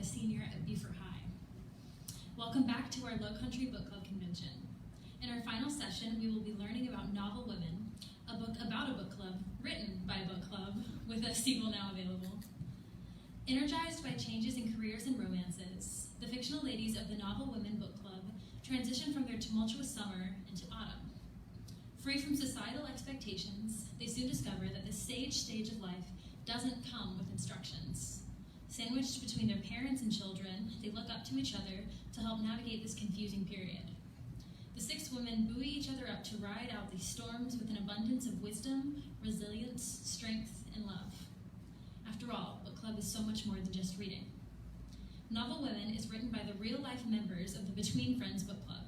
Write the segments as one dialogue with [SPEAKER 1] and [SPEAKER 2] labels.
[SPEAKER 1] a senior at Beaufort High. Welcome back to our Lowcountry Book Club Convention. In our final session, we will be learning about Novel Women, a book about a book club, written by a book club, with a sequel now available. Energized by changes in careers and romances, the fictional ladies of the Novel Women Book Club transition from their tumultuous summer into autumn. Free from societal expectations, they soon discover that the stage of life doesn't come with instructions. Sandwiched between their parents and children, they look up to each other to help navigate this confusing period. The 6 women buoy each other up to ride out these storms with an abundance of wisdom, resilience, strength, and love. After all, book club is so much more than just reading. Novel Women is written by the real-life members of the Between Friends Book Club.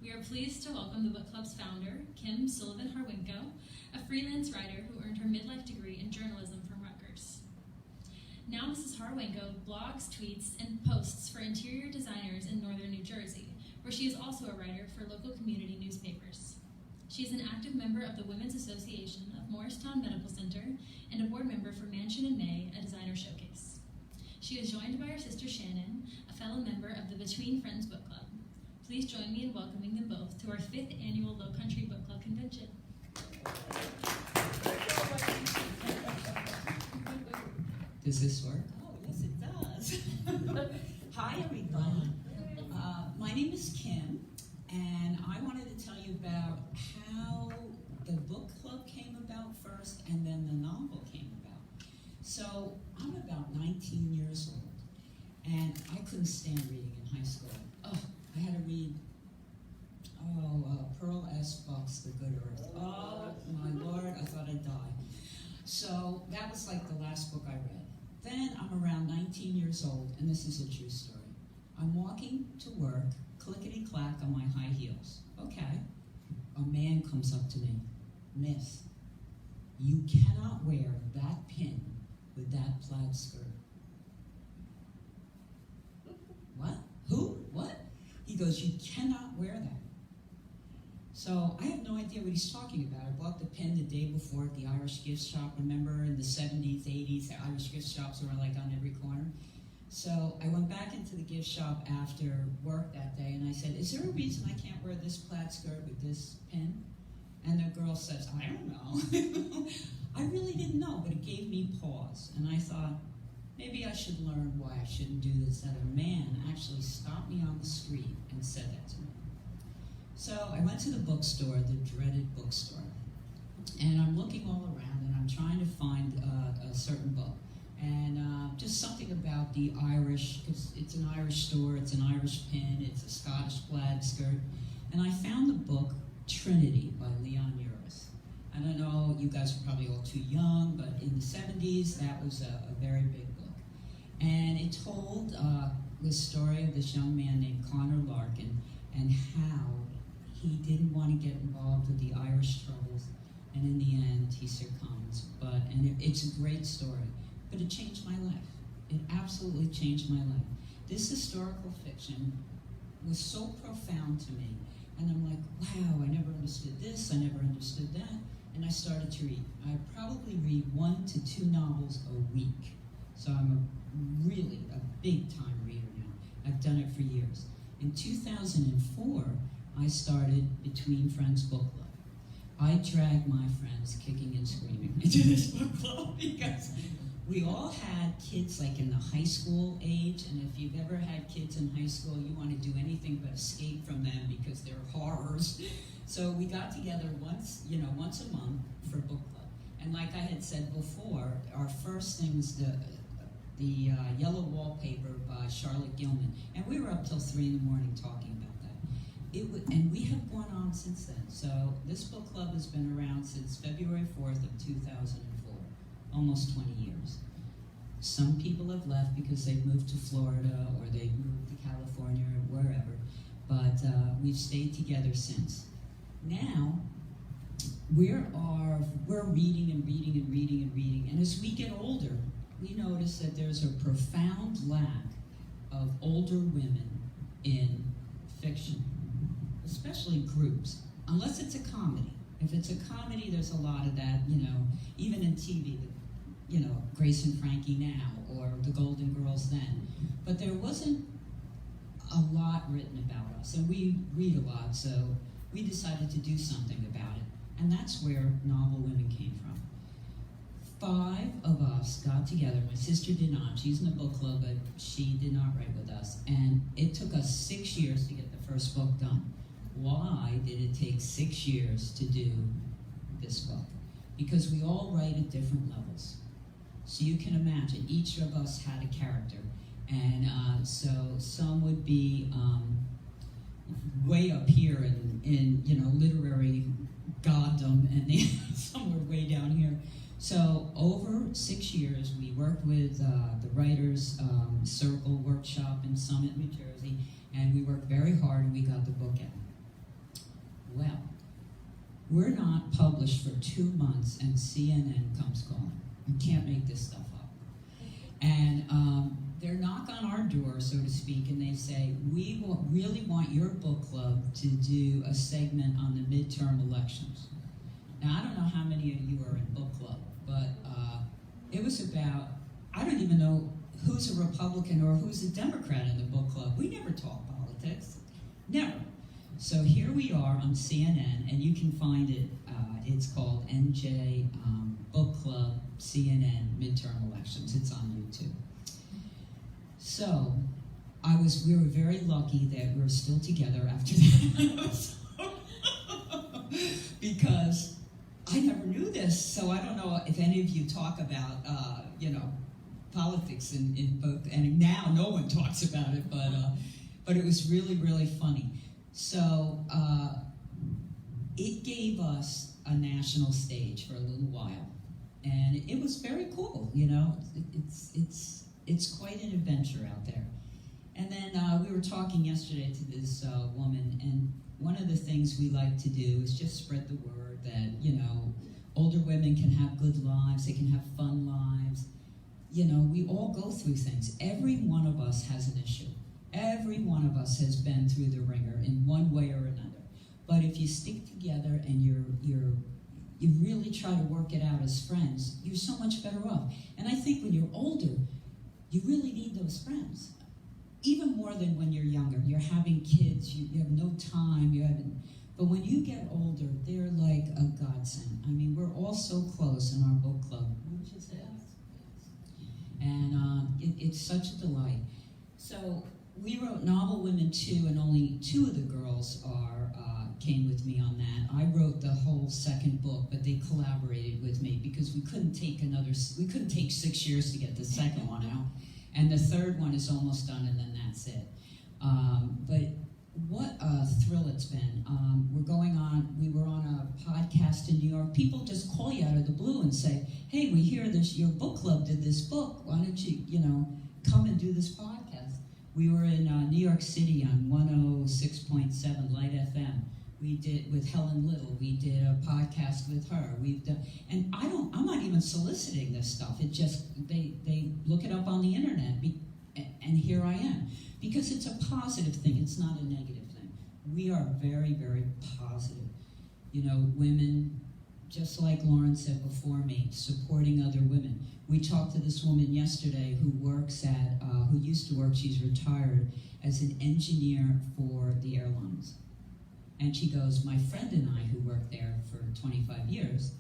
[SPEAKER 1] We are pleased to welcome the book club's founder, Kim Sullivan Harwanko, a freelance writer who earned her midlife degree in journalism from Rutgers. Now Mrs. Harwanko blogs, tweets, and posts for interior designers in northern New Jersey, where she is also a writer for local community newspapers. She is an active member of the Women's Association of Morristown Medical Center and a board member for Mansion in May, a designer showcase. She is joined by her sister Shannon, a fellow member of the Between Friends Book Club. Please join me in welcoming them both to our 5th annual Lowcountry Book Club Convention.
[SPEAKER 2] Does this work?
[SPEAKER 3] Oh, yes, it does. Hi, everybody. My name is Kim, and I wanted to tell you about how the book club came about first, and then the novel came about. So I'm about 19 years old, and I couldn't stand reading in high school. Oh, I had to read, Pearl S. Buck's The Good Earth. Oh, my Lord, I thought I'd die. So that was like the last book I read. Then I'm around 19 years old, and this is a true story. I'm walking to work, clickety-clack on my high heels. Okay. A man comes up to me. Miss, you cannot wear that pin with that plaid skirt. What? Who? What? He goes, you cannot wear that. So I have no idea what he's talking about. I bought the pin the day before at the Irish gift shop. Remember in the 70s, 80s, the Irish gift shops were like on every corner. So I went back into the gift shop after work that day and I said, is there a reason I can't wear this plaid skirt with this pin? And the girl says, I don't know. I really didn't know, but it gave me pause. And I thought, maybe I should learn why I shouldn't do this. That a man actually stopped me on the street and said that to me. So I went to the bookstore, the dreaded bookstore, and I'm looking all around and I'm trying to find a certain book. And just something about the Irish, because it's an Irish store, it's an Irish pin, it's a Scottish plaid skirt. And I found the book Trinity by Leon Uris. I don't know, you guys are probably all too young, but in the 70s, that was a very big book. And it told the story of this young man named Conroy Larkin and how he didn't want to get involved with the Irish troubles, and in the end, he succumbs. It's a great story, but it changed my life. It absolutely changed my life. This historical fiction was so profound to me, and I'm like, wow, I never understood this, I never understood that, and I started to read. I probably read 1 to 2 novels a week, so I'm really a big-time reader now. I've done it for years. In 2004, I started Between Friends Book Club. I dragged my friends kicking and screaming into this book club because we all had kids like in the high school age, and if you've ever had kids in high school, you want to do anything but escape from them because they're horrors. So we got together once a month for book club. And like I had said before, our first thing was the Yellow Wallpaper by Charlotte Gilman, and we were up till 3 in the morning talking about that. And we have gone on since then. So this book club has been around since February 4th of 2004, almost 20 years. Some people have left because they've moved to Florida or they've moved to California or wherever, but we've stayed together since. Now, we're reading and reading and reading and reading, and as we get older, we notice that there's a profound lack of older women in fiction, especially groups, unless it's a comedy. If it's a comedy, there's a lot of that, even in TV. Grace and Frankie now, or the Golden Girls then. But there wasn't a lot written about us, and we read a lot, so we decided to do something about it. And that's where Novel Women came from. 5 of us got together. My sister did not. She's in the book club, but she did not write with us. And it took us 6 years to get the first book done. Why did it take 6 years to do this book? Because we all write at different levels. So you can imagine, each of us had a character. And so some would be way up here in literary goddom, and some were way down here. So over 6 years, we worked with the Writers Circle Workshop in Summit, New Jersey, and we worked very hard, and we got the book out. Well, we're not published for 2 months, and CNN comes calling. You can't make this stuff up. And they knock on our door, so to speak, and they say, we really want your book club to do a segment on the midterm elections. Now, I don't know how many of you are in book club, but it was about, I don't even know who's a Republican or who's a Democrat in the book club. We never talk politics. Never. So here we are on CNN, and you can find it. It's called NJ Book Club CNN Midterm Elections. It's on YouTube. So we were very lucky that we're still together after that. Because I never knew this, so I don't know if any of you talk about, politics in book, and now no one talks about it, but it was really, really funny. So it gave us a national stage for a little while, and it was very cool. It's quite an adventure out there. And then we were talking yesterday to this woman, and one of the things we like to do is just spread the word that older women can have good lives, they can have fun lives. We all go through things. Every one of us has an issue. Every one of us has been through the ringer in one way or another. But if you stick together and you really try to work it out as friends, you're so much better off. And I think when you're older, you really need those friends. Even more than when you're younger. You're having kids, you have no time, but when you get older, they're like a godsend. I mean, we're all so close in our book club. Wouldn't you say? And it's such a delight. So we wrote Novel Women 2, and only 2 of the girls came with me on that. I wrote the whole second book, but they collaborated with me because we couldn't take 6 years to get the second one out. And the third one is almost done, and then that's it. But what a thrill it's been. We were on a podcast in New York. People just call you out of the blue and say, hey, we hear your book club did this book. Why don't you, come and do this podcast? We were in New York City on 106.7 Light FM. We did with Helen Little. We did a podcast with her. And I'm not even soliciting this stuff. It just, they look it up on the internet, and here I am. Because it's a positive thing, it's not a negative thing. We are very, very positive. Women, just like Lauren said before me, supporting other women. We talked to this woman yesterday who used to work, she's retired, as an engineer for the airlines. And she goes, my friend and I, who worked there for 25 years,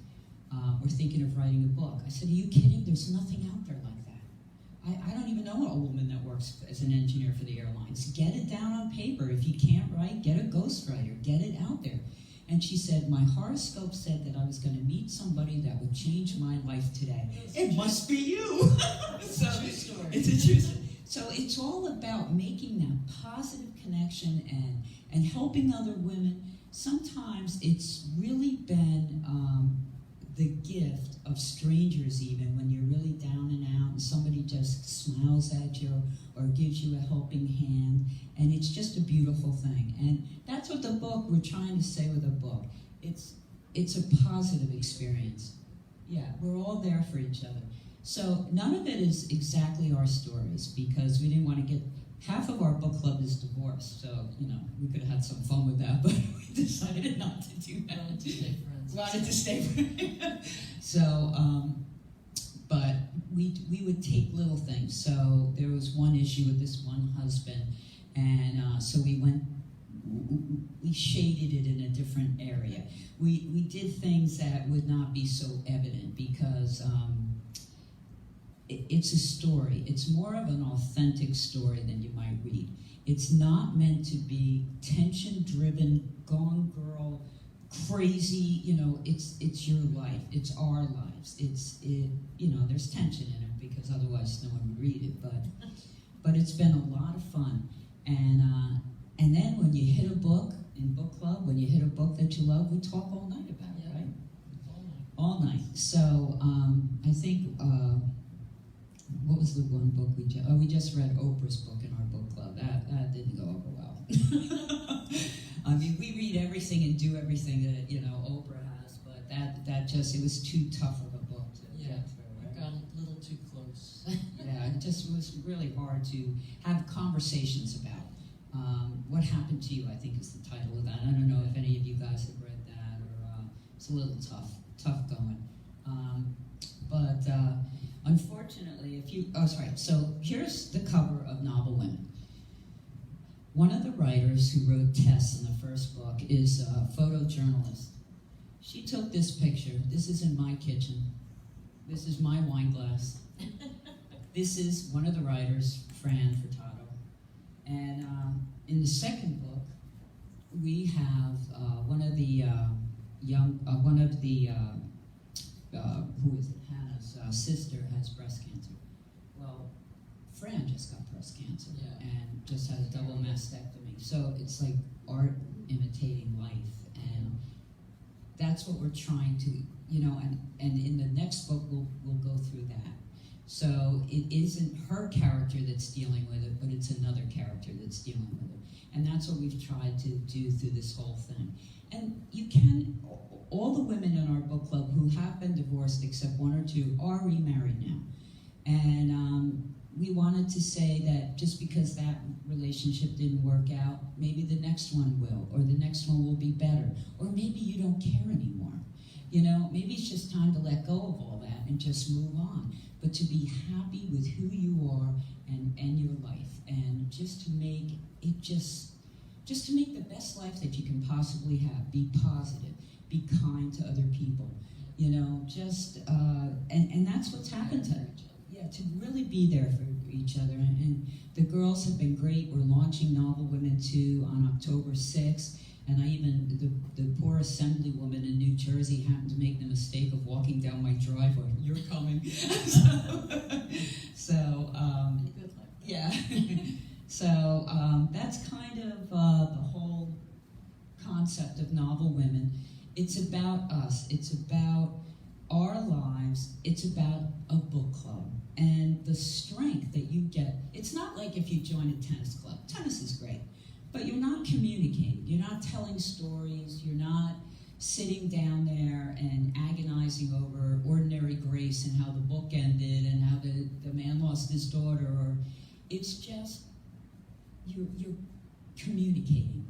[SPEAKER 3] were thinking of writing a book. I said, are you kidding? There's nothing out there like that. I don't even know a woman that works as an engineer for the airlines. Get it down on paper. If you can't write, get a ghostwriter. Get it out there. And she said, my horoscope said that I was going to meet somebody that would change my life today. It must be you. So, it's a true story. So it's all about making that positive connection and helping other women. Sometimes it's really been the gift of strangers, even when you're really down and out and somebody just smiles at you or gives you a helping hand, and it's just a beautiful thing. And that's what the book, we're trying to say with the book. It's a positive experience. Yeah, we're all there for each other. So none of it is exactly our stories, because we didn't want to get, half of our book club is divorced, so, we could have had some fun with that, but we decided not to do that.
[SPEAKER 2] Wanted to stay friends.
[SPEAKER 3] Wanted to stay friends. So, but we would take little things. So there was one issue with this one husband, and so we shaded it in a different area. We did things that would not be so evident because it's a story. It's more of an authentic story than you might read. It's not meant to be tension-driven, gone girl, crazy. It's your life. It's our lives. There's tension in it because otherwise no one would read it. But it's been a lot of fun. And then when you hit a book in book club, when you hit a book that you love, we talk all night about it, right? All night. So I think, what was the one book we just read Oprah's book in our book club. That didn't go over well. I mean, we read everything and do everything that, Oprah has, but it was too tough of a book to get through, right?
[SPEAKER 2] It got a little too close.
[SPEAKER 3] Yeah, it just was really hard to have conversations about. What Happened to You, I think, is the title of that. I don't know if any of you guys have read that, or it's a little tough going. But unfortunately, so here's the cover of Novel Women. One of the writers who wrote Tess in the first book is a photojournalist. She took this picture. This is in my kitchen. This is my wine glass. This is one of the writers, Fran Furtado. And in the second book, we have Hannah's sister has breast cancer. Well, Fran just got breast cancer and just had a double mastectomy. So it's like art imitating life. And that's what we're trying to, and in the next book, we'll go through that. So it isn't her character that's dealing with it, but it's another character that's dealing with it. And that's what we've tried to do through this whole thing. And all the women in our book club who have been divorced, except one or two, are remarried now. And we wanted to say that just because that relationship didn't work out, maybe the next one will, or the next one will be better. Or maybe you don't care anymore. Maybe it's just time to let go of all that and just move on. But to be happy with who you are and your life, and just to make it just to make the best life that you can possibly have. Be positive, be kind to other people, and that's what's happened to really be there for each other. And the girls have been great. We're launching Novel Women 2 on October 6th. And the poor assemblywoman in New Jersey happened to make the mistake of walking down my driveway. You're coming. Yeah. So that's kind of the whole concept of Novel Women. It's about us. It's about our lives. It's about a book club. And the strength that you get. It's not like if you join a tennis club. Tennis is great. But you're not communicating. You're not telling stories. You're not sitting down there and agonizing over Ordinary Grace and how the book ended and how the man lost his daughter. Or it's just you're communicating.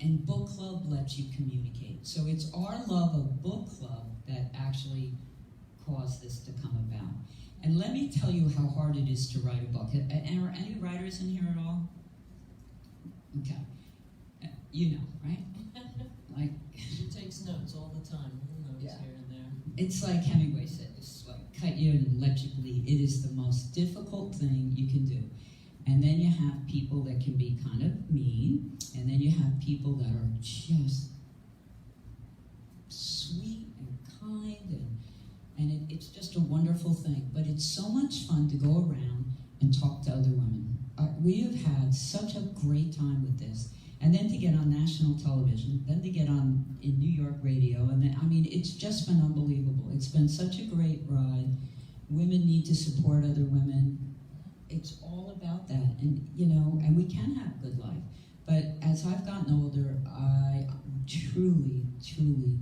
[SPEAKER 3] And book club lets you communicate. So it's our love of book club that actually caused this to come about. And let me tell you how hard it is to write a book. And are any writers in here at all? Okay. Right? Like,
[SPEAKER 2] she takes notes all the time, little notes here and there.
[SPEAKER 3] It's like Hemingway said, it's like cut you and let you bleed. It is the most difficult thing you can do. And then you have people that can be kind of mean, and then you have people that are just sweet and kind, and it's just a wonderful thing. But it's so much fun to go around and talk to other women. We have had such a great time with this. And then to get on national television, then to get on in New York radio, and then, it's just been unbelievable. It's been such a great ride. Women need to support other women. It's all about that, and we can have a good life. But as I've gotten older, I truly, truly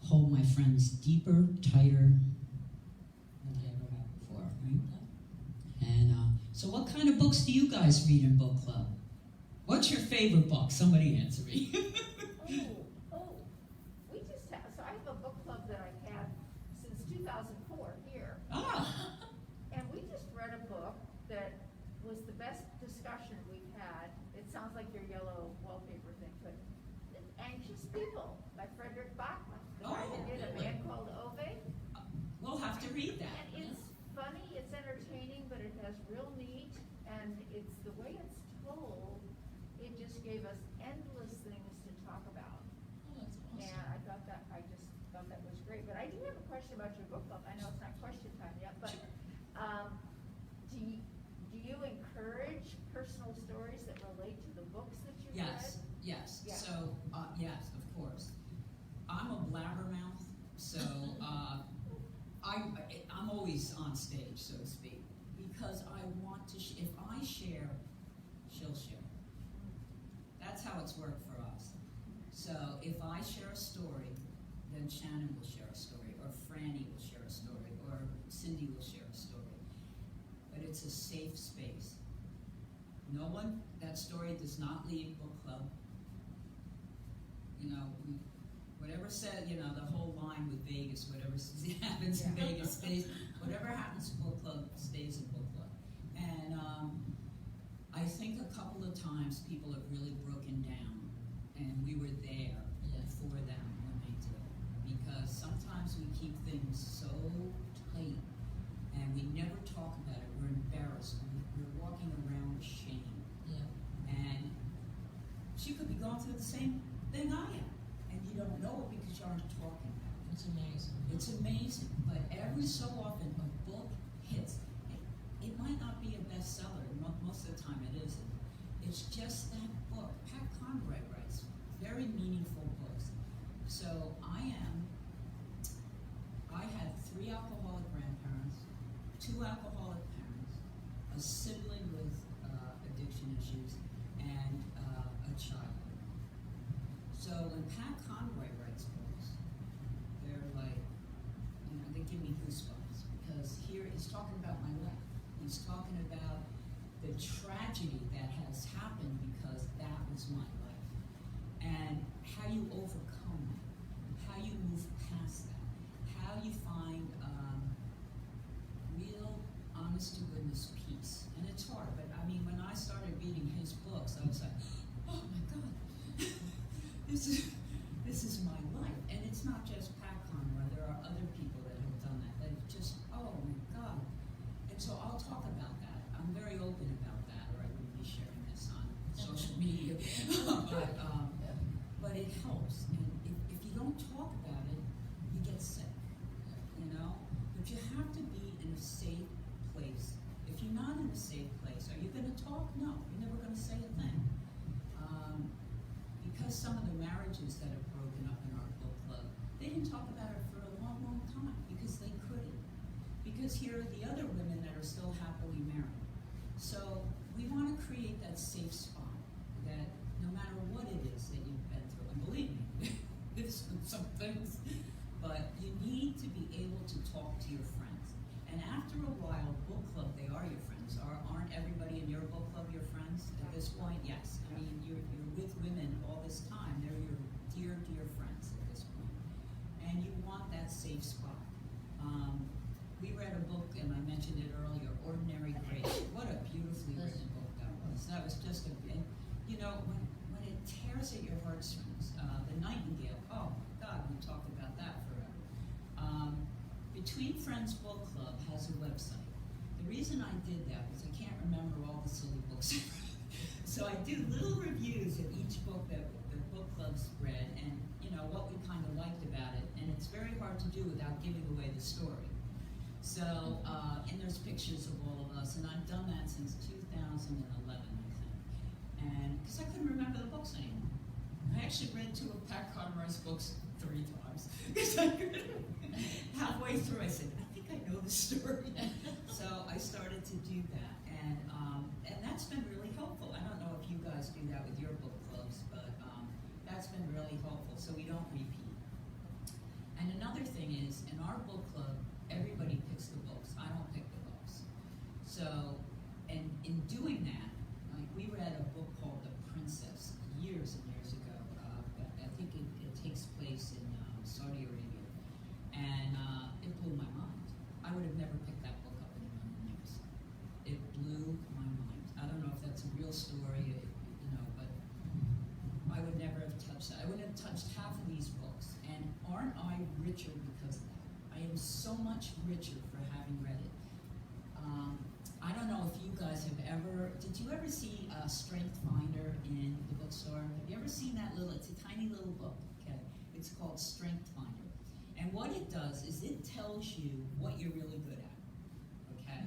[SPEAKER 3] hold my friends deeper, tighter than I ever have before, right? And so what kind of books do you guys read in book club? What's your favorite book? Somebody answer me.
[SPEAKER 4] We just have, so I have a book club that I've had since 2004 here.
[SPEAKER 3] Ah.
[SPEAKER 4] best discussion we've had. It sounds like your yellow wallpaper thing, but Anxious People by Frederick Bachman. The guy that did A Man Called Ove.
[SPEAKER 3] We'll have to read that.
[SPEAKER 4] And it's funny, it's entertaining, but it has real meat, and it's the way it's told, it just gave us endless things to talk about.
[SPEAKER 2] Oh, that's awesome.
[SPEAKER 4] And I just thought that was great. But I do have a question about your book club. I know it's not question time yet, but do you encourage personal stories that relate to the books that you've read?
[SPEAKER 3] Yes.
[SPEAKER 4] Yeah.
[SPEAKER 3] So, yes, of course. I'm a blabbermouth, so I'm always on stage, so to speak, because I want to. If I share, she'll share. That's how it's worked for us. So if I share a story, then Shannon will share a story, or Franny will share a story, or Cindy will share a story. But it's a safe space. No one, that story does not leave book club. You know, whatever said, you know, the whole line with Vegas, whatever happens in Vegas stays, whatever happens in book club stays in book club. And I think a couple of times people have really broken down, and we were there for them when they did. Because sometimes we keep things so tight, and we never talk about it. We're embarrassed. We're walking around with shame.
[SPEAKER 2] Yeah.
[SPEAKER 3] And she could be going through the same thing I am, and you don't know it because you aren't talking about it.
[SPEAKER 2] It's amazing.
[SPEAKER 3] It's amazing, but every so often a book hits. It might not be a bestseller. Most of the time it isn't. It's just that book. Pat Conroy writes very meaningful books. So I had 3 alcoholic grandparents, 2 alcoholic parents, a sibling with addiction issues, and a child. So when Pat Conroy writes books, they're like, you know, they give me goosebumps, because here he's talking about my life. He's talking about the tragedy that has happened because that was my life, and how you overcome it, how you move past that, how you find real, honest to goodness peace. And it's hard, but I mean, when I started reading his books, I was like, oh my God, this is my life. And it's not just Pat Conroy. There are other people that have done that. That just, oh my God. And so I'll talk about that. I'm very open about that, or I wouldn't be sharing this on social media. But it helps. And if you don't talk about it, you get sick, you know? But you have to be in a safe place. If you're not in a safe place, are you going to talk? No, you're never going to say a thing. Because some of the marriages that have broken up in our book club, they didn't talk about it for a long, long time because they couldn't. Because here are the other women that are still happily married. So we want to create that safe spot that no matter what it is that you've been through, and believe me, there's some things, but you need to be able to talk to your friends. And after a while, book club, they are your friends. Aren't everybody in your book club your friends at this point? Yes. I mean, you're with women all this time. They're your dear, dear friends at this point. And you want that safe spot. We read a book, and I mentioned it earlier, Ordinary Grace. What a beautifully written book that was. That was just you know, when it tears at your heartstrings, The Nightingale, oh God, we talk about that forever. Between Friends Book Club has a website. The reason I did that was I can't remember all the silly books I read. So I do little reviews of each book that the book club's read, and you know what we kind of liked about it. And it's very hard to do without giving away the story. So, and there's pictures of all of us, and I've done that since 2011, I think. And because I couldn't remember the books anymore. I actually read 2 of Pat Conroy's books 3 times. Because halfway through, I said, I think I know the story. So I started to do that, and that's been really helpful. I don't know if you guys do that with your book clubs, but that's been really helpful, so we don't repeat. And another thing is, in our book club, everybody picks the books. I don't pick the books. So, and in doing that, like we read a book called The Princess years and years ago. I think it takes place in Saudi Arabia, and it blew my mind. I would have never picked that book up in a million years. It blew my mind. I don't know if richer because of that. I am so much richer for having read it. I don't know if you guys have did you ever see Strength Finder in the bookstore? Have you ever seen that it's a tiny little book, okay? It's called Strength Finder. And what it does is it tells you what you're really good at, okay?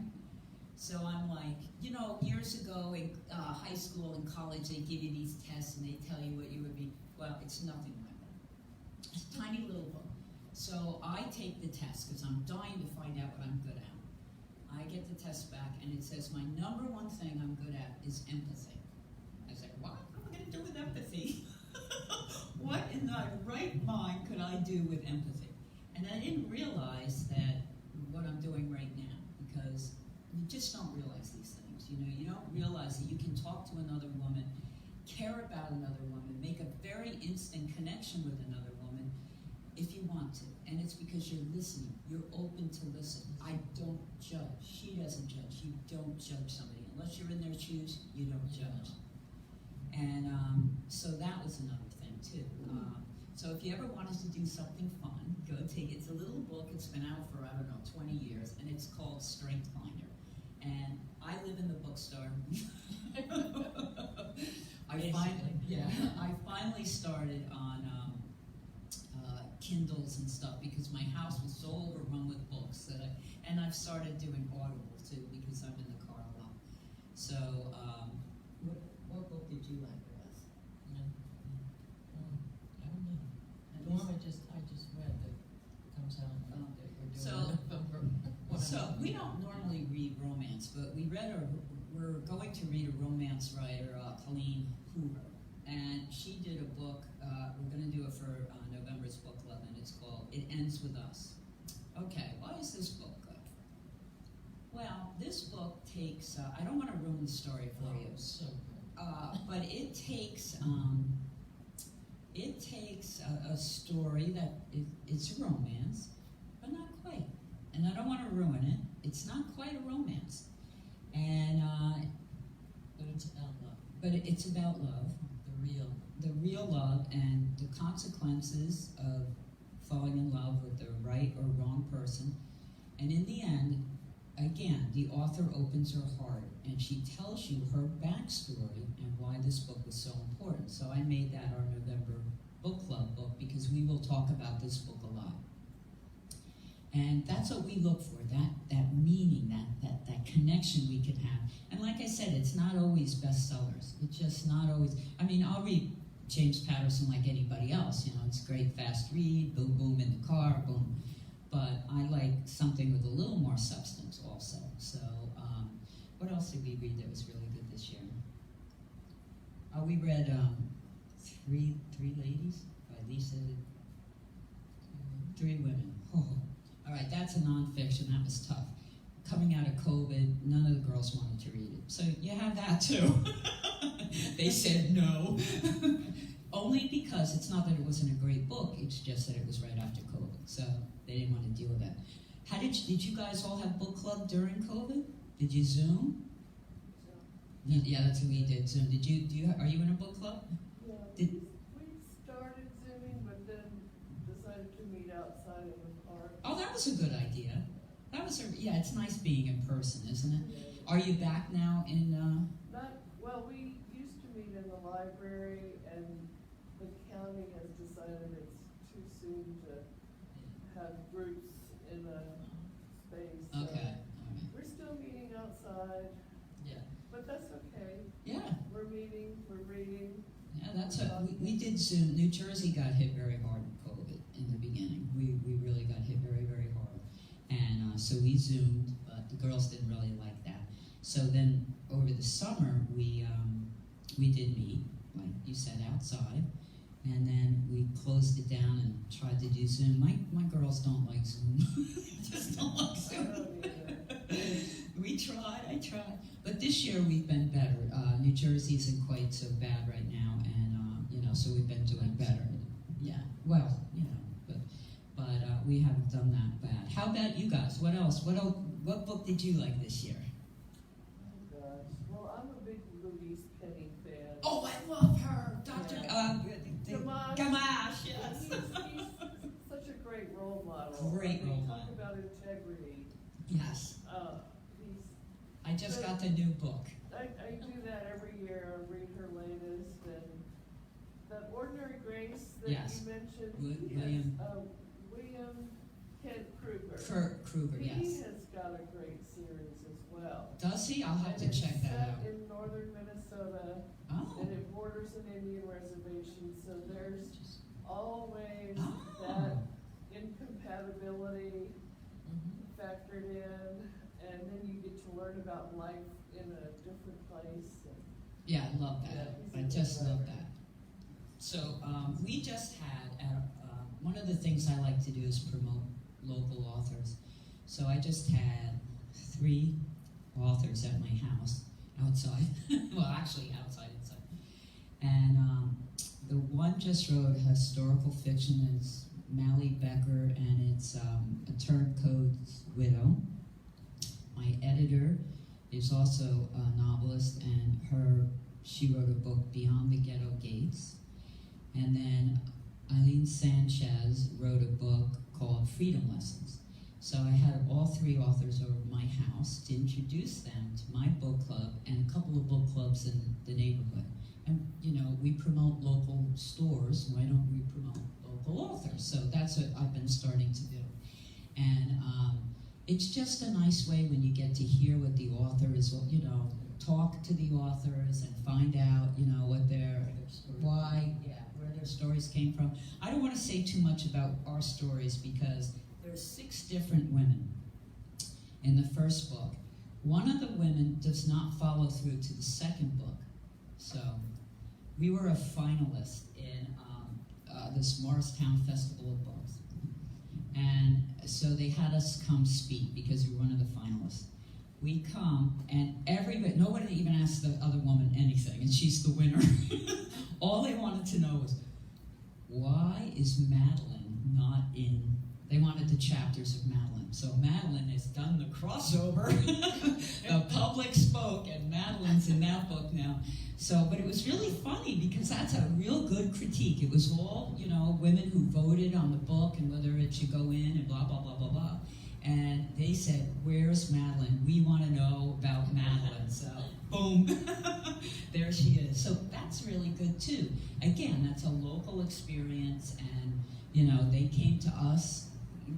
[SPEAKER 3] So I'm like, years ago in high school and college, they give you these tests and they tell you what you would be. Well, it's nothing like that. It's a tiny little book. So I take the test because I'm dying to find out what I'm good at. I get the test back and it says my number one thing I'm good at is empathy. I was like, what am I going to do with empathy? What in my right mind could I do with empathy? And I didn't realize that what I'm doing right now, because you just don't realize these things. You don't realize that you can talk to another woman, care about another woman, make a very instant connection with another woman if you want to. And it's because you're listening. You're open to listen. I don't judge. She doesn't judge. You don't judge somebody. Unless you're in their shoes, you don't judge. And so that was another thing, too. So if you ever wanted to do something fun, go take it. It's a little book. It's been out for, 20 years. And it's called Strength Finder. And I live in the bookstore. I finally started on Kindles and stuff because my house was so overrun with books and I've started doing Audible too because I'm in the car a lot. So, what book did you like the best?
[SPEAKER 2] I don't know. The one I just read that comes out that we're doing.
[SPEAKER 3] So we don't normally read romance, but we're going to read a romance writer, Colleen Krueger. And she did a book, we're going to do it for November's book club, and it's called It Ends With Us. Okay, why is this book good? Well, this book takes, I don't want to ruin the story for you.
[SPEAKER 2] So good.
[SPEAKER 3] But it takes a story that it's a romance, but not quite. And I don't want to ruin it. It's not quite a romance. And,
[SPEAKER 2] But it's about love.
[SPEAKER 3] but it's about love. The real love and the consequences of falling in love with the right or wrong person. And in the end, again, the author opens her heart and she tells you her backstory and why this book was so important. So I made that our November book club book because we will talk about this book a lot. And that's what we look for, that meaning, that connection we can have. And like I said, it's not always bestsellers. It's just not always, I'll read James Patterson like anybody else, it's a great fast read, boom, boom in the car, boom. But I like something with a little more substance also. So what else did we read that was really good this year? We read Three Ladies by Lisa, Three Women. Oh. All right, that's a nonfiction. That was tough. Coming out of COVID, none of the girls wanted to read it. So you have that too. They said no. Only because it's not that it wasn't a great book, it's just that it was right after COVID. So they didn't want to deal with that. Did you guys all have book club during COVID? Did you Zoom? Yeah, that's what we did, Zoom. Are you in a book club?
[SPEAKER 5] Yeah,
[SPEAKER 3] Did-
[SPEAKER 5] we started Zooming, but then decided to meet outside in the park.
[SPEAKER 3] Oh, that was a good idea. It's nice being in person, isn't it?
[SPEAKER 5] Yeah.
[SPEAKER 3] Are you back now in,
[SPEAKER 5] We used to meet in the library, and the county has decided it's too soon to have groups in a space. So
[SPEAKER 3] okay, all right.
[SPEAKER 5] we're still meeting outside,
[SPEAKER 3] Yeah.
[SPEAKER 5] but that's okay.
[SPEAKER 3] Yeah,
[SPEAKER 5] We're meeting, we're reading.
[SPEAKER 3] we did Zoom. New Jersey got hit very hard with COVID in the beginning. We really got hit very, very hard. And so we Zoomed, but the girls didn't really like that. So then over the summer, we did meet, like you said, outside. And then we closed it down and tried to do Zoom. My girls don't like Zoom. Just don't like
[SPEAKER 5] I
[SPEAKER 3] Zoom.
[SPEAKER 5] don't either.
[SPEAKER 3] I tried. But this year we've been better. New Jersey isn't quite so bad right now, and so we've been doing better. Yeah. Well, but we haven't done that bad. How about you guys? What else? What book did you like this year?
[SPEAKER 5] Oh gosh. Well, I'm a big Louise Penny fan.
[SPEAKER 3] Oh, I love her, Dr.
[SPEAKER 5] Yeah.
[SPEAKER 3] Gamache. Yes.
[SPEAKER 5] He's such a great role read.
[SPEAKER 3] Yes.
[SPEAKER 5] He's,
[SPEAKER 3] I just got the new book.
[SPEAKER 5] I do that every year, I read her latest, and that Ordinary Grace that
[SPEAKER 3] Yes.
[SPEAKER 5] you mentioned,
[SPEAKER 3] William.
[SPEAKER 5] William Kent Krueger.
[SPEAKER 3] Krueger,
[SPEAKER 5] He
[SPEAKER 3] yes.
[SPEAKER 5] has got a great series as well.
[SPEAKER 3] Does he? I'll have to check that out.
[SPEAKER 5] It's set in northern Minnesota,
[SPEAKER 3] Oh.
[SPEAKER 5] and it borders an Indian reservation, so there's always
[SPEAKER 3] Oh.
[SPEAKER 5] that incompatibility
[SPEAKER 2] Mhm.
[SPEAKER 5] factored in, and then you get to learn about life in a different place.
[SPEAKER 3] Yeah, I love that. I just love that. So we just had, one of the things I like to do is promote local authors. So I just had 3 authors at my house, outside. Well, actually outside, inside. And the one just wrote historical fiction. It's Mally Becker, and it's A Turncoat's Widow. My editor is also a novelist, and she wrote a book, Beyond the Ghetto Gates. And then Eileen Sanchez wrote a book called Freedom Lessons. So I had all 3 authors over at my house to introduce them to my book club and a couple of book clubs in the neighborhood. And, we promote local stores. Why don't we promote local authors? So that's what I've been starting to do. And it's just a nice way when you get to hear what the author is, talk to the authors and find out, what where their stories came from. I don't want to say too much about our stories because there's 6 different women in the first book. One of the women does not follow through to the second book. So we were a finalist in this Morristown Festival of Books. And so they had us come speak because we were one of the finalists. We come, and nobody even asked the other woman anything, and she's the winner. All they wanted to know was, why is Madeline not in? They wanted the chapters of Madeline. So Madeline has done the crossover. The public spoke, and Madeline's in that book now. So, but it was really funny because that's a real good critique. It was all, women who voted on the book and whether it should go in and blah, blah, blah, blah, blah. And they said, where's Madeline? We want to know about Madeline. So, boom, there she is. So that's really good too. Again, that's a local experience, and, they came to us.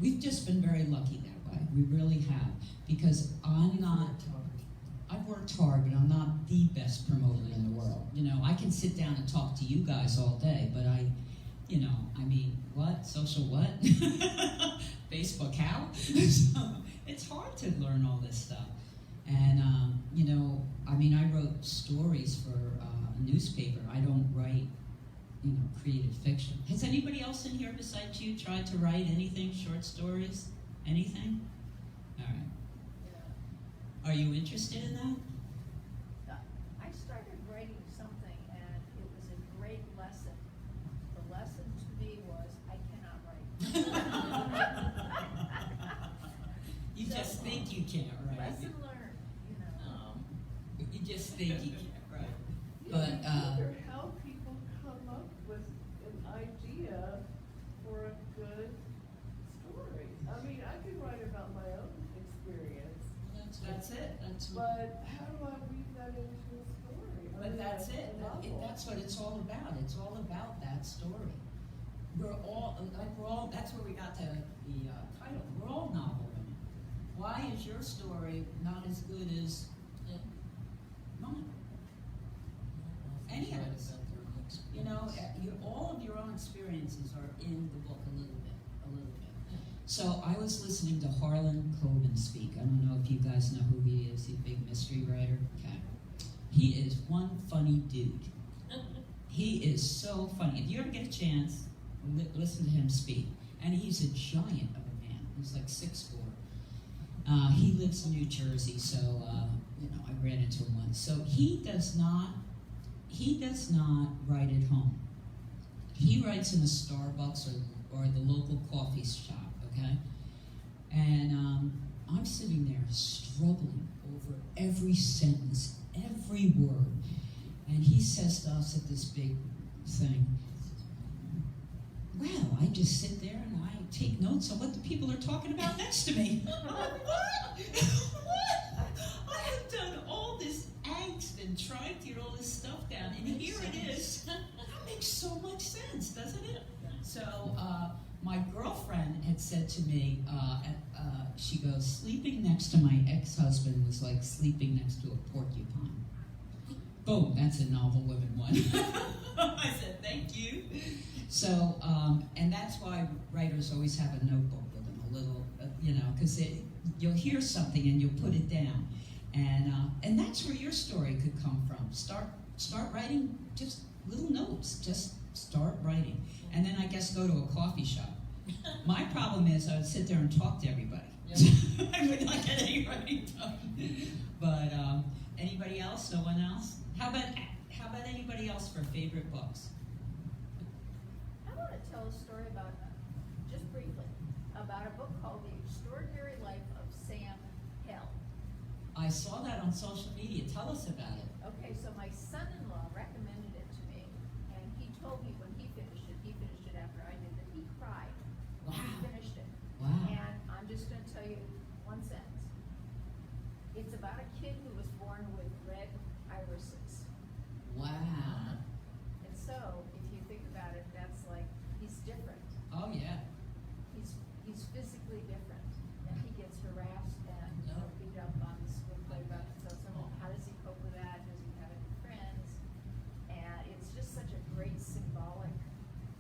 [SPEAKER 3] We've just been very lucky that way. We really have. Because I've worked hard, but I'm not the best promoter in the world. I can sit down and talk to you guys all day, but what? Social what? Facebook how? So it's hard to learn all this stuff. And, I wrote stories for a newspaper. I don't write, creative fiction. Has anybody else in here besides you tried to write anything, short stories? Anything? All right.
[SPEAKER 4] Yeah.
[SPEAKER 3] Are you interested in that?
[SPEAKER 4] I started writing something, and it was a great lesson. The lesson to me was, I cannot write.
[SPEAKER 3] You just think you can't write.
[SPEAKER 4] Lesson learned,
[SPEAKER 3] You just think you can't write. But,
[SPEAKER 5] I wonder how people come up with an idea for a good story. I could write about my own experience.
[SPEAKER 3] That's it.
[SPEAKER 5] But how do I weave that into a story?
[SPEAKER 3] But that's it.
[SPEAKER 5] A novel.
[SPEAKER 3] That's what it's all about. It's all about that story. That's where we got the title. We're all novel women. Why is your story not as good as mine? Any of us. All of your own experiences are in the book a little bit. So I was listening to Harlan Coben speak. I don't know if you guys know who he is. He's a big mystery writer. Okay. He is one funny dude. He is so funny. If you ever get a chance, listen to him speak. And he's a giant of a man. He's like 6'4". He lives in New Jersey, so I ran into him once. So he does not write at home. He writes in a Starbucks or the local coffee shop, okay? And I'm sitting there struggling over every sentence, every word. And he says to us at this big thing, well, I just sit there and I take notes on what the people are talking about next to me. I'm like, what? What? I have done all this angst and trying to get all this stuff down, and here it is. That makes so much sense, doesn't it? So my girlfriend had said to me, she goes, sleeping next to my ex-husband was like sleeping next to a porcupine. Boom, that's a Novel Women one. I said, thank you. So, and that's why writers always have a notebook with them, a little, because you'll hear something and you'll put it down. And that's where your story could come from. Start writing just little notes, just start writing. And then I guess go to a coffee shop. My problem is I would sit there and talk to everybody. Yep. I would not get any writing done. But anybody else? No one else? How about anybody else for favorite books?
[SPEAKER 4] I want to tell a story about, just briefly, about a book called The Extraordinary Life of Sam Hill.
[SPEAKER 3] I saw that on social media. Tell us about it.
[SPEAKER 4] Okay, so my son-in-law recommended it to me, and he told me when he finished it after I did, that he cried when he finished it.
[SPEAKER 3] Wow.
[SPEAKER 4] And I'm just going to tell you one sentence. It's about a kid who was born with red irises.
[SPEAKER 3] Wow.
[SPEAKER 4] And so, if you think about it, that's like, he's different.
[SPEAKER 3] Oh, yeah.
[SPEAKER 4] He's physically different, and he gets harassed and beat up on the school playground. So how does he cope with that? Does he have any friends? And it's just such a great symbolic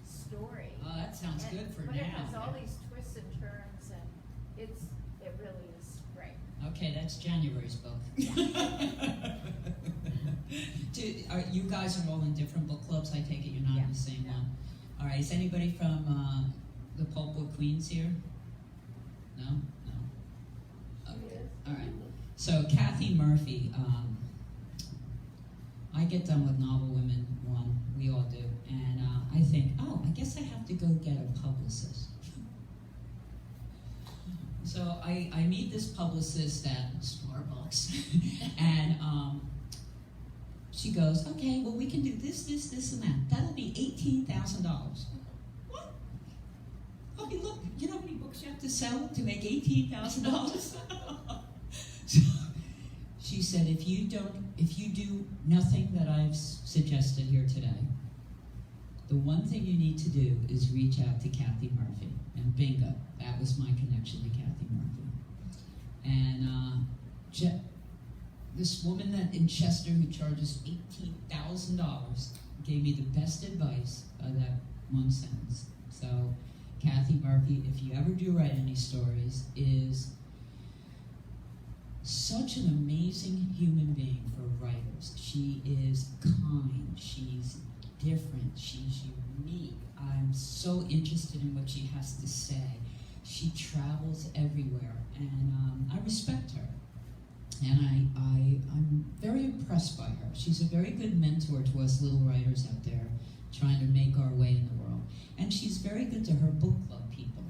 [SPEAKER 4] story.
[SPEAKER 3] Oh, that sounds good for
[SPEAKER 4] but
[SPEAKER 3] now.
[SPEAKER 4] But it has all these twists and turns, and it really is great.
[SPEAKER 3] Okay, that's January's book. You guys are all in different book clubs. I take it you're not in the same one. All right. Is anybody from the Pulpwood Queens here? No. Okay. All right. So Kathy Murphy. I get done with Novel Women 1. We all do, and I think, I guess I have to go get a publicist. So I meet this publicist at Starbucks, and she goes, okay, well, we can do this, and that. That'll be $18,000. What? Okay, look, you know how many books you have to sell to make $18,000? So she said, if you do nothing that I've suggested here today, the one thing you need to do is reach out to Kathy Murphy. And bingo, that was my connection to Kathy Murphy. And this woman that in Chester who charges $18,000 gave me the best advice of that one sentence. So Kathy Murphy, if you ever do write any stories, is such an amazing human being for writers. She is kind, she's different, she's unique. I'm so interested in what she has to say. She travels everywhere, and I respect her. And I'm very impressed by her. She's a very good mentor to us little writers out there trying to make our way in the world. And she's very good to her book club people.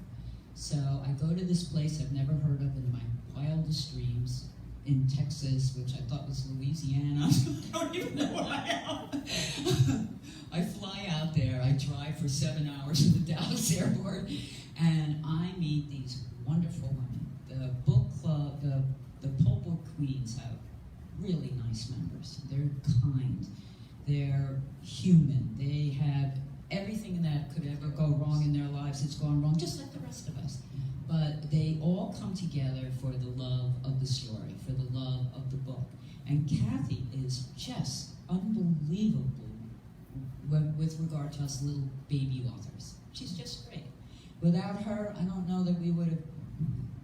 [SPEAKER 3] So I go to this place I've never heard of in my wildest dreams in Texas, which I thought was Louisiana. I don't even know where I am. I fly out there, I drive for 7 hours to the Dallas airport, and I meet these wonderful women. The book club, the Pulpwood Queens have really nice members. They're kind, they're human, they have everything that could ever go wrong in their lives that's gone wrong, just like the rest of us. But they all come together for the love of the story, for the love of the book. And Kathy is just unbelievable with regard to us little baby authors. She's just great. Without her, I don't know that we would have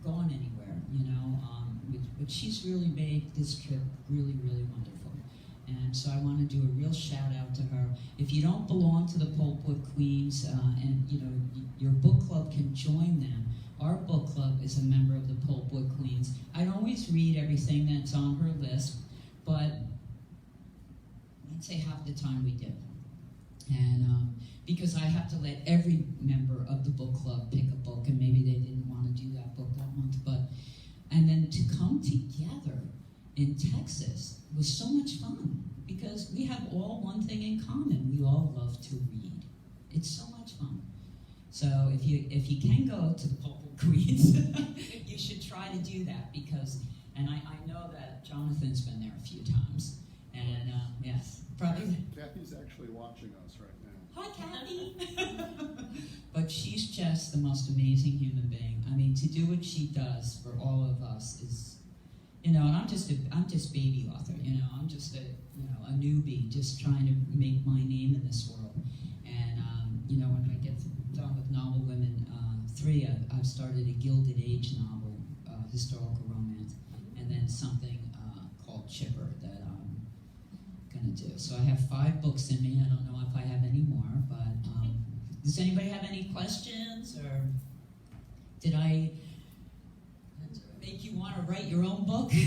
[SPEAKER 3] gone anywhere, but she's really made this trip really, really wonderful. And so I want to do a real shout out to her. If you don't belong to the Pulpwood Queens, and your book club can join them. Our book club is a member of the Pulpwood Queens. I don't always read everything that's on her list, but I'd say half the time we do. And because I have to let every member of the book club pick a book, and maybe they didn't want to do that book that month, and then to come together in Texas was so much fun because we have all one thing in common. We all love to read. It's so much fun. So if you can go to the Pulpit Queens, you should try to do that because, and I know that Jonathan's been there a few times, and yes, probably.
[SPEAKER 6] Kathy's actually watching us right now.
[SPEAKER 3] Hi, Kathy. But she's just the most amazing human being. I mean, to do what she does for all of us is, and I'm just baby author. I'm just a newbie, just trying to make my name in this world. And when I get done with Novel Women 3, I've started a Gilded Age novel, historical romance, and then something called Chipper that I'm gonna do. So I have 5 books in me. I don't know if I have any more, but does anybody have any questions, or did I make you want to write your own book?
[SPEAKER 5] Can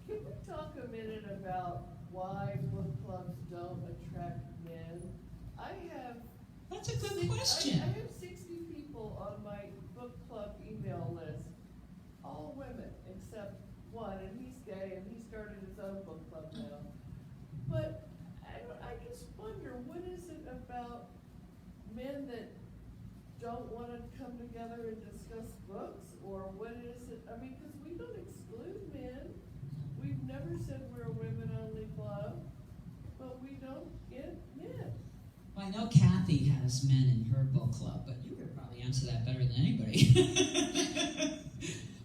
[SPEAKER 5] we talk a minute about why book clubs don't attract men?
[SPEAKER 3] That's a good question.
[SPEAKER 5] I have 60 people on my book club email list, all women except one, and he's gay, and he started his own book club now. But I just wonder, what is it about men that don't want to come together and discuss books, or what is it? I mean, because we don't exclude men. We've never said we're a women-only club, but we don't get men.
[SPEAKER 3] Well, I know Kathy has men in her book club, but you could probably answer that better than anybody.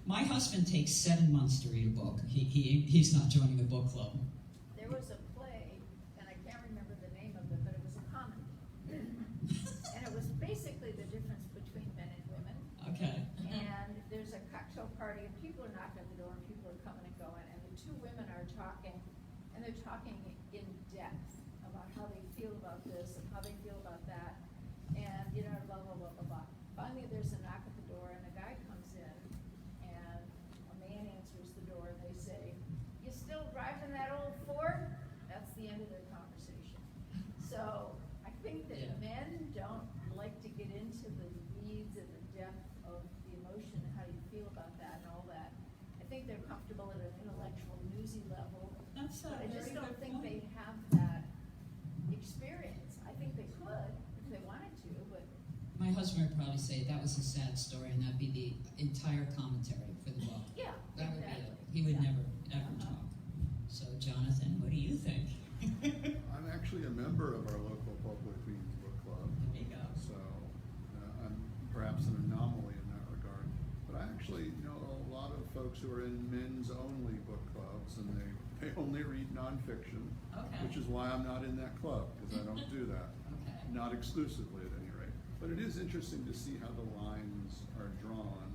[SPEAKER 3] My husband takes 7 months to read a book. He's not joining the book club.
[SPEAKER 4] There was a play, and I can't remember the name of it, but it was a comedy. And it was basically the difference between men and women.
[SPEAKER 3] Okay.
[SPEAKER 4] And there's a cocktail party, and people are knocking on the door, and people are coming and going, and the 2 women are talking, and they're talking in depth about how they feel about this and how they feel about that, and blah, blah, blah, blah, blah. Finally, there's a knock at the door, and a guy comes in, and a man answers the door, and they say, "You still driving that old Ford?" That's the end of their conversation. So I think that men don't like to get into the weeds and the depth of the emotion and how you feel about that and all that. I think they're comfortable at an intellectual, newsy level.
[SPEAKER 3] That's
[SPEAKER 4] But I just
[SPEAKER 3] very
[SPEAKER 4] don't
[SPEAKER 3] good
[SPEAKER 4] think
[SPEAKER 3] point.
[SPEAKER 4] they have that experience. I think they could if they wanted to, but
[SPEAKER 3] My husband would probably say that was a sad story, and that'd be the entire commentary for the book.
[SPEAKER 4] yeah,
[SPEAKER 3] That would
[SPEAKER 4] exactly.
[SPEAKER 3] be it. He would
[SPEAKER 4] Yeah.
[SPEAKER 3] never, ever talk. So, Jonathan, what do you think?
[SPEAKER 6] I'm actually a member of our local Pulpit Queens book club,
[SPEAKER 3] There you go.
[SPEAKER 6] so I'm perhaps an anomaly in that regard. But I actually know a lot of folks who are in men's only book clubs, and they only read nonfiction,
[SPEAKER 3] Okay.
[SPEAKER 6] which is why I'm not in that club, because I don't do that.
[SPEAKER 3] Okay.
[SPEAKER 6] Not exclusively at any rate. But it is interesting to see how the lines are drawn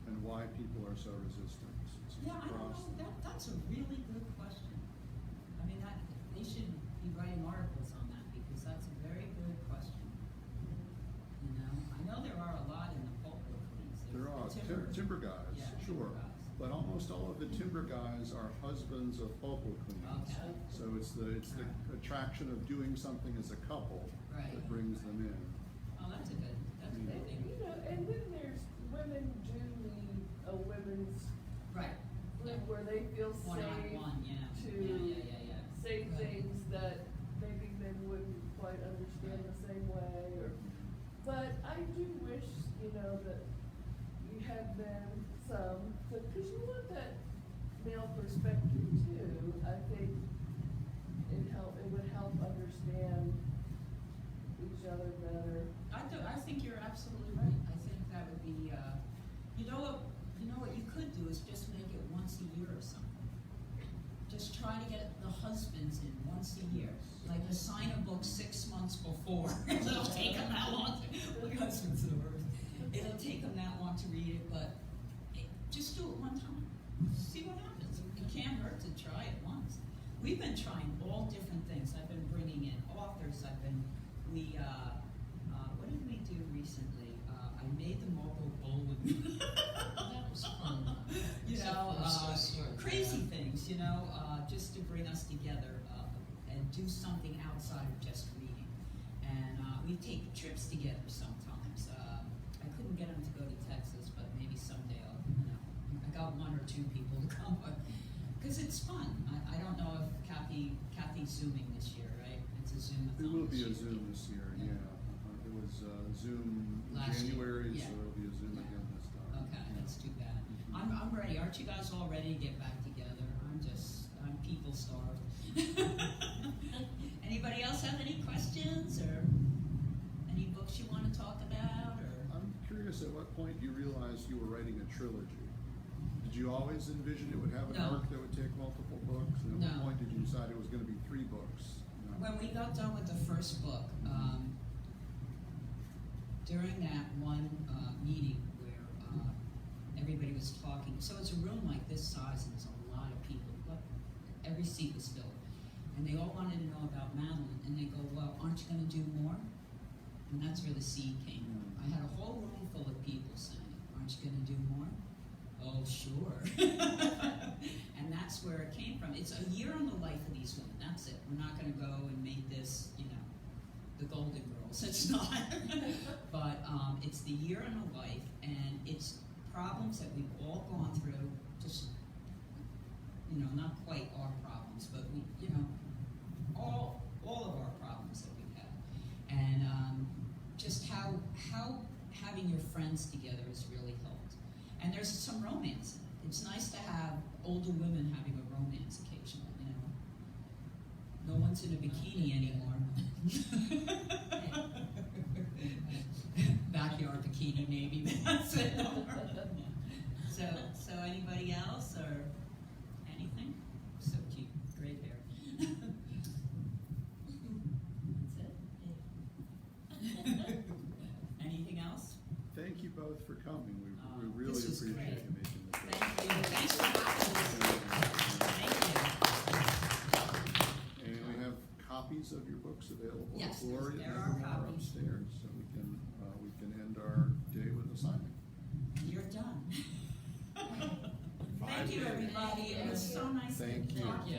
[SPEAKER 6] and why people are so resistant. It's
[SPEAKER 3] Yeah, I don't
[SPEAKER 6] across-
[SPEAKER 3] know. That's a really good question. I mean, they should be writing articles on that because that's a very good question. I know there are a lot in the Pulpit Queens.
[SPEAKER 6] There are
[SPEAKER 3] Timber-
[SPEAKER 6] timber guys,
[SPEAKER 3] Yeah,
[SPEAKER 6] sure.
[SPEAKER 3] timber guys.
[SPEAKER 6] But almost all of the timber guys are husbands of Pulpit Queens.
[SPEAKER 3] Okay.
[SPEAKER 6] So it's the attraction of doing something as a couple
[SPEAKER 3] Right.
[SPEAKER 6] that brings them in.
[SPEAKER 3] Oh, that's a good thing.
[SPEAKER 5] And then there's women do need a women's
[SPEAKER 3] Right.
[SPEAKER 5] group where they feel safe
[SPEAKER 3] One-on-one, yeah.
[SPEAKER 5] to
[SPEAKER 3] Yeah.
[SPEAKER 5] say
[SPEAKER 3] Right.
[SPEAKER 5] things that maybe men wouldn't quite understand the same way, but I do wish, that you had been some, because you want that male perspective too. I think it would help understand each other better.
[SPEAKER 3] I think you're absolutely right. I think that would be, you know what you could do is just make it once a year or something. Just try to get the husbands in once a year. Like assign a book 6 months before. It'll take them that long. Husbands are the worst. It'll take them that long to read it, but just do it one time. See what happens. It can't hurt to try it once. We've been trying all different things. I've been bringing in authors. What did we do recently? I made the mobile bowl with
[SPEAKER 2] That was fun.
[SPEAKER 3] crazy things, just to bring us together and do something outside of just reading. And we take trips together sometimes. I couldn't get them to go to Texas, but maybe someday I got 1 or 2 people to come, because it's fun. I don't know if Kathy's Zooming this year, right? It's a Zoom.
[SPEAKER 6] It will be a Zoom this year, yeah. It was Zoom in
[SPEAKER 3] Last year,
[SPEAKER 6] January,
[SPEAKER 3] yeah.
[SPEAKER 6] so it'll be a Zoom
[SPEAKER 3] Yeah.
[SPEAKER 6] again this time.
[SPEAKER 3] Okay,
[SPEAKER 6] Yeah.
[SPEAKER 3] that's too bad. I'm ready. Aren't you guys all ready to get back together? I'm people starved. Anybody else have any questions or any books you want to talk about or?
[SPEAKER 6] I'm curious, at what point you realized you were writing a trilogy? Did you always envision it would have an
[SPEAKER 3] No.
[SPEAKER 6] arc that would take multiple books? And at
[SPEAKER 3] No.
[SPEAKER 6] what point did you decide it was going to be 3 books? No.
[SPEAKER 3] When we got done with the first book, during that one meeting where everybody was talking, so it's a room like this size and there's a lot of people, but every seat was filled. And they all wanted to know about Madeline, and they go, well, aren't you going to do more? And that's where the seed came from. I had a whole room full of people saying, aren't you going to do more? Oh, sure. And that's where it came from. It's a year on the life of these women. That's it. We're not going to go and make this, the Golden Girls. It's not. But it's the year on the life, and it's problems that we've all gone through. Just, not quite our problems, but we, all of our problems that we've had, and just how having your friends together has really helped. And there's some romance in it. It's nice to have older women having a romance occasionally, No one's in a bikini anymore. Backyard bikini, maybe. That's it. So anybody else or anything? So cute, great hair. That's it. Anything else?
[SPEAKER 6] Thank you both for coming. We
[SPEAKER 3] Oh,
[SPEAKER 6] really
[SPEAKER 3] this was
[SPEAKER 6] appreciate
[SPEAKER 3] great.
[SPEAKER 6] you making the trip.
[SPEAKER 3] Thank you. Thanks for having us. Thank you.
[SPEAKER 6] And we have copies of your books available
[SPEAKER 3] Yes,
[SPEAKER 6] for you.
[SPEAKER 3] there are copies.
[SPEAKER 6] Upstairs, so we can end our day with a signing.
[SPEAKER 3] You're done.
[SPEAKER 6] Five
[SPEAKER 3] Thank you,
[SPEAKER 6] days.
[SPEAKER 3] everybody. It was so nice
[SPEAKER 6] Thank
[SPEAKER 3] to
[SPEAKER 6] you.
[SPEAKER 3] talk to you.